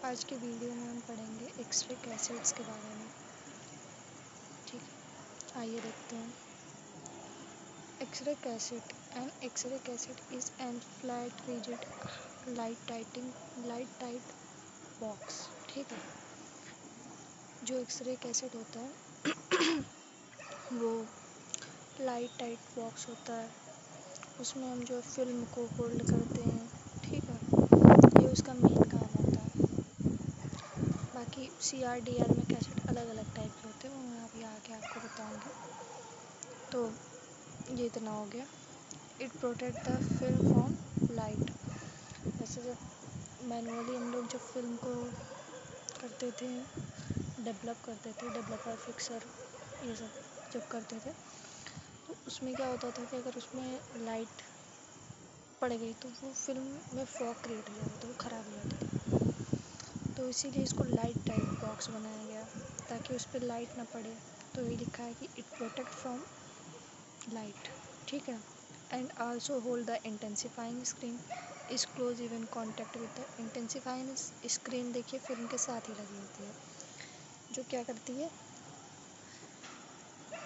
आज के वीडियो में हम पढ़ेंगे एक्सरे कैसेट्स के बारे में। ठीक है, आइए देखते हैं। X ray cassette is an flat rigid light tight box. ठीक है, जो एक्सरे कैसेट होता है वो लाइट टाइट बॉक्स होता है। उसमें हम जो फिल्म को होल्ड करते हैं, ठीक है, ये उसका मेन काम होता है। बाकी CRDR में कैसेट अलग अलग टाइप के होते हैं, वो मैं अभी आके आपको बताऊंगी। तो ये इतना हो गया। It protect the film from light. जैसे जब मैनुअली हम लोग जब फिल्म को करते थे, डेवलपर फिक्सर ये सब जब करते थे, तो उसमें क्या होता था कि अगर उसमें लाइट पड़ गई तो वो फिल्म में फॉग क्रिएट हो जाता था, वो ख़राब हो जाती थी। तो इसीलिए इसको लाइट टाइप बॉक्स बनाया गया ताकि उस पर लाइट ना पड़े। तो ये लिखा है कि इट प्रोटेक्ट फ्रॉम लाइट। ठीक है, and also hold the intensifying screen is close even contact with the intensifying screen. देखिए फिल्म के साथ ही लगी होती है, जो क्या करती है,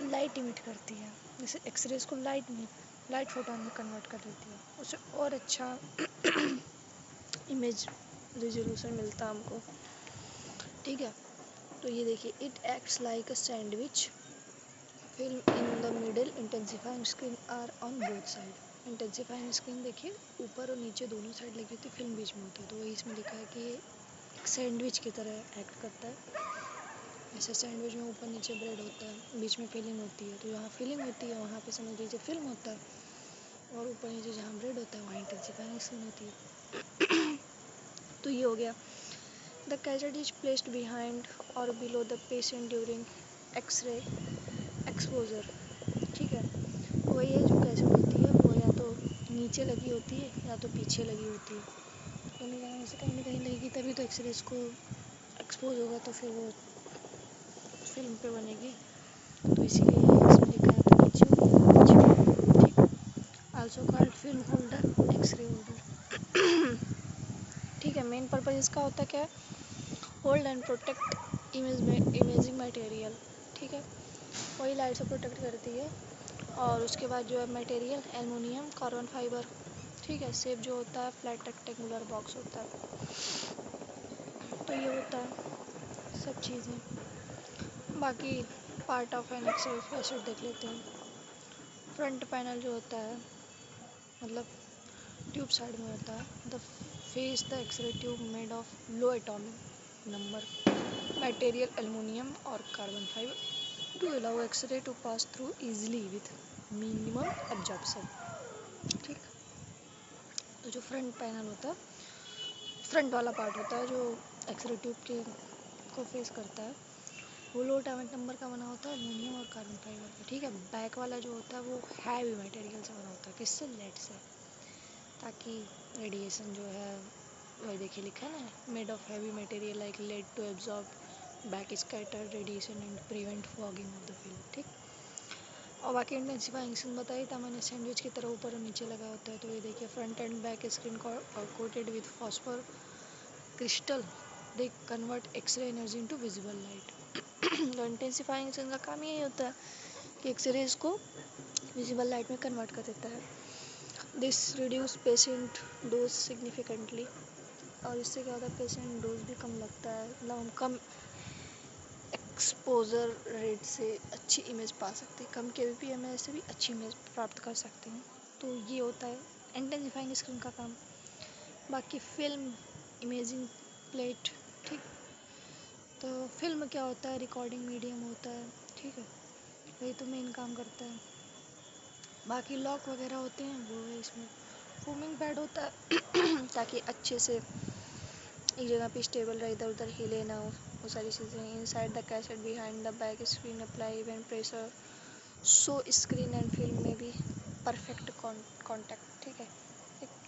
लाइट इमिट करती है। जैसे एक्सरेज को लाइट फोटोन में कन्वर्ट कर देती है, उससे और अच्छा इमेज रेजोल्यूशन मिलता है हमको। ठीक है, तो ये देखिए, it acts like a sandwich film in the middle, intensifying screen are on both side. Intensifying screen देखिए ऊपर और नीचे दोनों साइड लगी होती है, फिल्म बीच में होती है। तो वही इसमें लिखा है कि एक सैंडविच की तरह एक्ट करता है। ऐसे सैंडविच में ऊपर नीचे ब्रेड होता है, बीच में फिलिंग होती है। तो जहाँ फिलिंग होती है वहाँ पे समझ लीजिए फिल्म होता है, और ऊपर नीचे जहाँ ब्रेड होता है वहाँ इंटेंसिफाइंग स्क्रीन होती है। तो ये हो गया। The cassette is placed behind और below the patient during X-ray exposure. ठीक है, वही है, जो कैसेट होती है वो या तो नीचे लगी होती है या तो पीछे लगी होती है। दोनों जगह में से कहीं ना कहीं लगेगी, तभी तो एक्सरेज को एक्सपोज होगा, तो फिर वो फिल्म पे बनेगी। तो इसीलिए इसमें लिखा है तो नीचे। ठीक, also called film holder, X ray holder. ठीक है, मेन पर्पज इसका होता क्या है, hold and protect imaging material. ठीक है, वही लाइट से प्रोटेक्ट करती है। और उसके बाद जो है मटेरियल एल्युमिनियम, कार्बन फाइबर। ठीक है, शेप जो होता है फ्लैट रेक्टेंगुलर बॉक्स होता है। तो ये होता है सब चीज़ें। बाकी part of an X ray cassette देख लेते हैं। फ्रंट पैनल जो होता है, मतलब ट्यूब साइड में होता है। The face the X-ray tube made of low atomic number material aluminium और carbon fibre to allow X-ray to pass through easily with minimum absorption. ठीक, तो जो फ्रंट पैनल होता है, फ्रंट वाला पार्ट होता है जो एक्सरे ट्यूब के को फेस करता है, वो लो एटॉमिक नंबर का बना होता है, एल्युमिनियम और कार्बन फाइबर का। ठीक है, बैक वाला जो होता है वो हैवी मटेरियल से बना होता है। किससे? लेड से, ताकि रेडिएशन जो है, वही देखिए लिखा है ना, made of heavy material like lead to absorb back scatter radiation and prevent fogging of the film. ठीक, और बाकी इंटेंसिफाइंग स्क्रीन बताई था मैंने, सैंडविच की तरह ऊपर और नीचे लगा होता है। तो ये देखिए, front and back screen coated with phosphor crystal, they convert X ray energy into visible light. तो इंटेंसिफाइंग स्क्रीन का काम यही होता है कि एक्सरेज को विजिबल लाइट में कन्वर्ट कर देता है। This reduce patient dose significantly. और इससे क्या होता है, पेशेंट डोज भी कम लगता है, मतलब हम कम एक्सपोजर रेट से अच्छी इमेज पा सकते हैं, कम kbps से भी अच्छी इमेज प्राप्त कर सकते हैं। तो ये होता है इंटेंसिफाइंग स्क्रीन का काम। बाकी फिल्म इमेजिंग प्लेट। ठीक, तो फिल्म क्या होता है, रिकॉर्डिंग मीडियम होता है। ठीक है, वही तो मेन काम करता है। बाकी लॉक वगैरह होते हैं वो है, इसमें फोमिंग पैड होता है ताकि अच्छे से एक जगह पे स्टेबल रहे, इधर उधर हिले ना हो, वो सारी चीज़ें। Inside the cassette behind the back screen apply even pressure so screen and film में भी परफेक्ट कॉन्टैक्ट। ठीक है,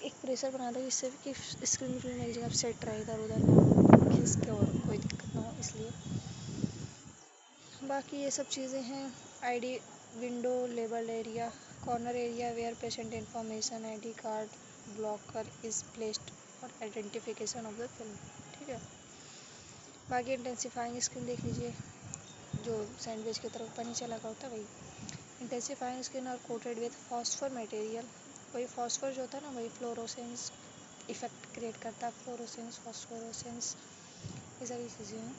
एक प्रेशर बना दो जिससे कि स्क्रीन फिल्म एक जगह सेट रहे, इधर उधर ना खिस के और कोई दिक्कत ना हो, इसलिए। बाकी ये सब चीज़ें हैं। ID window, label area, corner area where patient information, ID card blocker is placed for identification of the film. ठीक है, बाकी इंटेंसिफाइंग स्क्रीन देख लीजिए, जो सैंडविच की तरफ ऊपर नीचे लगा होता है वही। Intensifying screen are coated with phosphor material, वही फॉस्फर जो होता है ना वही फ्लोरोसेंस इफेक्ट क्रिएट करता है, फ्लोरोसेंस फॉस्फोरोसेंस ये सारी चीज़ें हैं।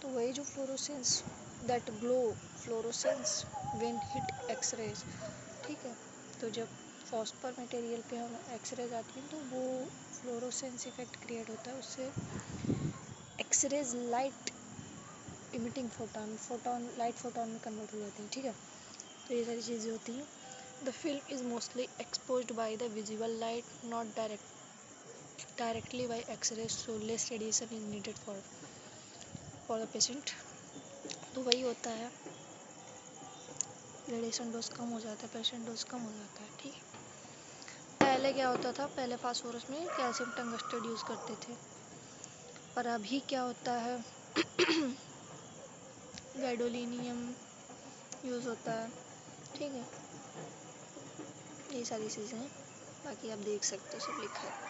तो वही जो fluorescence that glow fluorescence when hit X rays, ठीक है। तो जब फॉस्फर मटेरियल पे हम एक्सरेज आती हैं तो वो फ्लोरोसेंस इफेक्ट क्रिएट होता है, उससे X rays light emitting photon light photon में कन्वर्ट हो जाती है, ठीक है। तो ये सारी चीज़ें होती हैं। The film is mostly exposed by the visible light not directly by X rays, so less radiation is needed for the patient. तो वही होता है, रेडिएशन डोज कम हो जाता है, पेशेंट डोज कम हो जाता है, ठीक है। पहले क्या होता था, पहले फास्फोरस में कैल्शियम टंगस्टेड यूज़ करते थे, पर अभी क्या होता है गैडोलिनियम यूज़ होता है, ठीक है। ये सारी चीज़ें हैं, बाकी आप देख सकते हो सब लिखा है।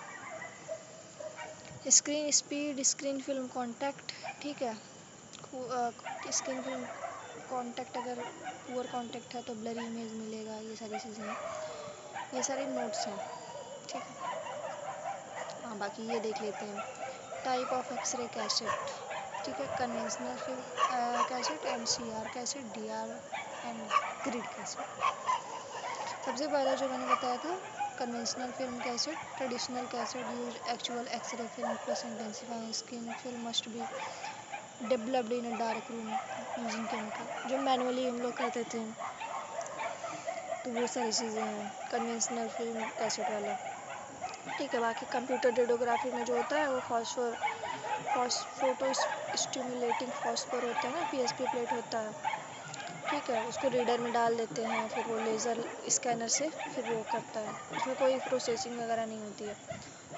Screen speed, screen film contact, ठीक है। स्क्रीन फिल्म कॉन्टैक्ट अगर पुअर कॉन्टैक्ट है तो ब्लरी इमेज मिलेगा, ये सारी चीज़ें हैं, ये सारे नोट्स हैं, ठीक है। हाँ बाकी ये देख लेते हैं, टाइप ऑफ एक्सरे कैसेट, ठीक है। Conventional film cassette, MCR cassette, DR and grid cassette. सबसे पहला जो मैंने बताया था conventional film cassette, traditional cassette use actual X ray film plus intensifying screen film must be developed in a dark room using chemical, जो manually हम लोग करते थे, तो वो सारी चीज़ें हैं कन्वेंशनल फिल्म कैसेट वाला, ठीक है। बाकी कंप्यूटर रेडियोग्राफी में जो होता है वो फोटो स्टिमुलेटिंग फॉस्फर होता है ना, PSP प्लेट होता है, ठीक है। उसको रीडर में डाल देते हैं, फिर वो लेज़र स्कैनर से फिर वो करता है, उसमें कोई प्रोसेसिंग वगैरह नहीं होती है।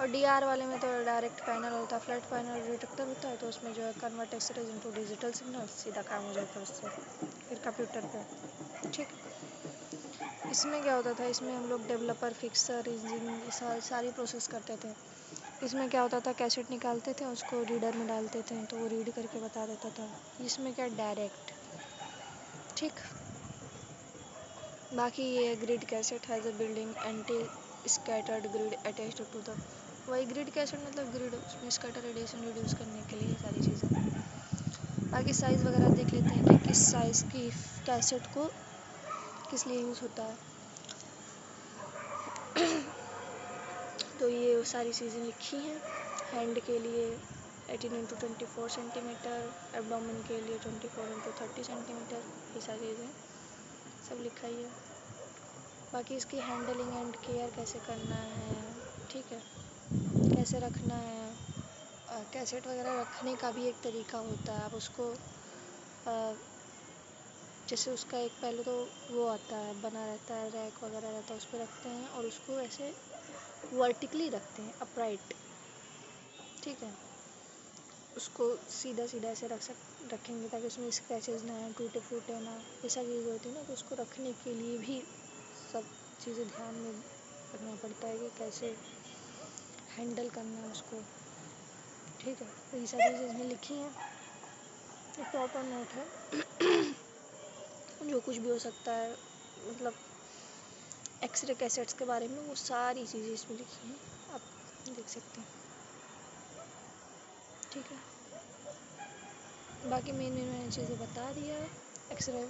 और DR वाले में तो डायरेक्ट पैनल होता है, फ्लैट पैनल डिटेक्टर होता है, तो उसमें जो है convert X rays into digital signal, सीधा काम हो जाता है उससे फिर कंप्यूटर पे, ठीक। इसमें क्या होता था, इसमें हम लोग डेवलपर फिक्सर इंजीनियरिंग सारी प्रोसेस करते थे। इसमें क्या होता था, कैसेट निकालते थे, उसको रीडर में डालते थे तो वो रीड करके बता देता था। इसमें क्या डायरेक्ट, ठीक। बाकी ये grid cassette has a building anti scattered grid attached to the, वही ग्रिड कैसेट मतलब ग्रिड, उसमें स्कैटर रेडिएशन रिड्यूस करने के लिए सारी चीज़ें। बाकी साइज़ वगैरह देख लेते हैं कि किस साइज़ की कैसेट को किस लिए यूज़ होता है। तो ये सारी चीज़ें लिखी हैं। हैंड के लिए 18x24 सेंटीमीटर, एब्डोमेन के लिए 24x30 सेंटीमीटर, ये सारी चीज़ें सब लिखा ही है। बाकी इसकी हैंडलिंग एंड केयर कैसे करना है, ठीक है, कैसे रखना है। कैसेट वगैरह रखने का भी एक तरीका होता है, आप उसको जैसे उसका एक पहले तो वो आता है बना रहता है, रैक वगैरह रहता है, उस पर रखते हैं और उसको ऐसे वर्टिकली रखते हैं, अपराइट, ठीक है। उसको सीधा सीधा ऐसे रखेंगे ताकि उसमें स्क्रैचेस ना आए, टूटे फूटे ना, ये सारी चीज़ें होती है ना। तो उसको रखने के लिए भी सब चीज़ें ध्यान में रखना पड़ता है कि कैसे हैंडल करना है उसको, ठीक है। तो ये सारी चीज़ें इसमें लिखी हैं, एक प्रॉपर नोट है जो कुछ भी हो सकता है, मतलब एक्सरे कैसेट्स के बारे में वो सारी चीज़ें इसमें लिखी हैं, आप देख सकते हैं, ठीक है। बाकी मैंने चीज़ें बता दिया, एक्सरे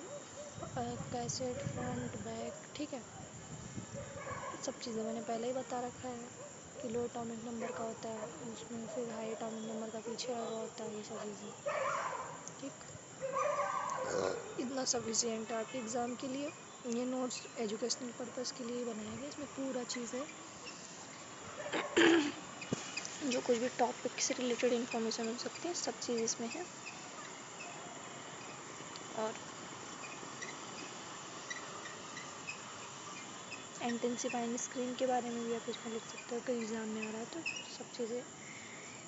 कैसेट फ्रंट बैक, ठीक है, सब चीज़ें मैंने पहले ही बता रखा है कि लो एटॉमिक नंबर का होता है उसमें, फिर हाई एटॉमिक नंबर का पीछे लगा होता है, ये सब चीज़ें, ठीक। इतना सफिशिएंट है आपके एग्ज़ाम के लिए। ये नोट्स एजुकेशनल पर्पज़ के लिए बनाया गया, इसमें पूरा चीज़ है जो कुछ भी टॉपिक से रिलेटेड इन्फॉर्मेशन हो सकती है, सब चीज़ इसमें है। और इंटेंसिफाइंग स्क्रीन के बारे में भी आप इसमें लिख सकते हो, कई एग्ज़ाम में आ रहा है, तो सब चीज़ें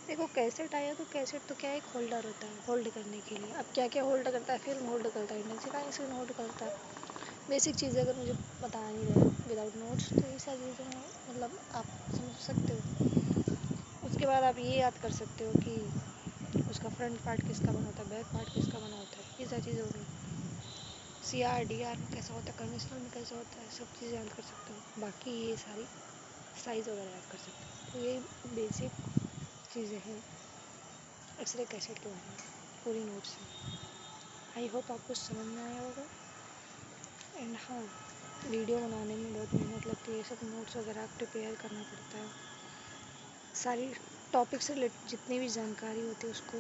देखो। कैसेट आया तो कैसेट तो क्या एक होल्डर होता है होल्ड करने के लिए, अब क्या क्या होल्ड करता है, फिल्म होल्ड करता है, इंटेंसिफाइंग स्क्रीन होल्ड करता है, बेसिक चीज़ें अगर मुझे बता नहीं रहे विदाउट नोट्स तो ये सारी चीज़ें मतलब आप समझ सकते हो। उसके बाद आप ये याद कर सकते हो कि उसका फ्रंट पार्ट किसका बना होता है, बैक पार्ट किसका बना होता है, ये सारी चीज़ें हो गई। CR DR में कैसा होता है, कंवेंशनल में कैसा होता है, सब चीज़ें याद कर सकते हो। बाकी ये सारी साइज़ वगैरह याद कर सकते हो। तो ये बेसिक चीज़ें हैं एक्सरे कैसेट के बारे में पूरी नोट्स में। आई होप आपको समझ में आया होगा। एंड हाँ, वीडियो बनाने में बहुत मेहनत लगती है, ये सब नोट्स वगैरह प्रिपेयर करना पड़ता है। सारी टॉपिक से रिलेटेड जितनी भी जानकारी होती है उसको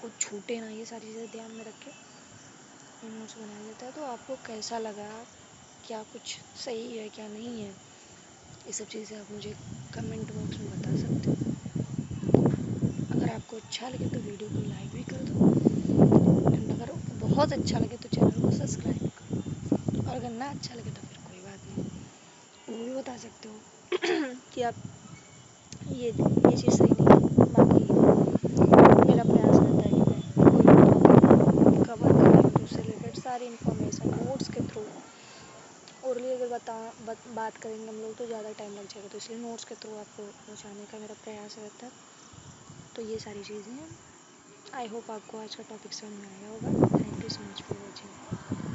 कुछ छूटे ना, ये सारी चीज़ें ध्यान में रख के ये नोट्स बनाया जाता है। तो आपको कैसा लगा, क्या कुछ सही है क्या नहीं है, ये सब चीज़ें आप मुझे कमेंट बॉक्स में बता सकते हो। अगर आपको अच्छा लगे तो वीडियो को लाइक भी कर दो, एंड अगर बहुत अच्छा लगे तो चैनल को सब्सक्राइब करो, और अगर ना अच्छा लगे तो फिर कोई बात नहीं, वो भी बता सकते हो कि आप ये चीज़ सही नहीं है। बाकी मेरा प्रयास रहता है कि मैं कोई टॉपिक कवर करूँ तो उससे रिलेटेड सारी इन्फॉर्मेशन नोट्स के थ्रू, ओरली अगर बात करेंगे हम लोग तो ज़्यादा टाइम लग जाएगा, तो इसलिए नोट्स के थ्रू आपको पहुँचाने का मेरा प्रयास रहता है। तो ये सारी चीज़ें हैं। आई होप आपको आज का टॉपिक समझ में आया होगा। Thank you so much for watching.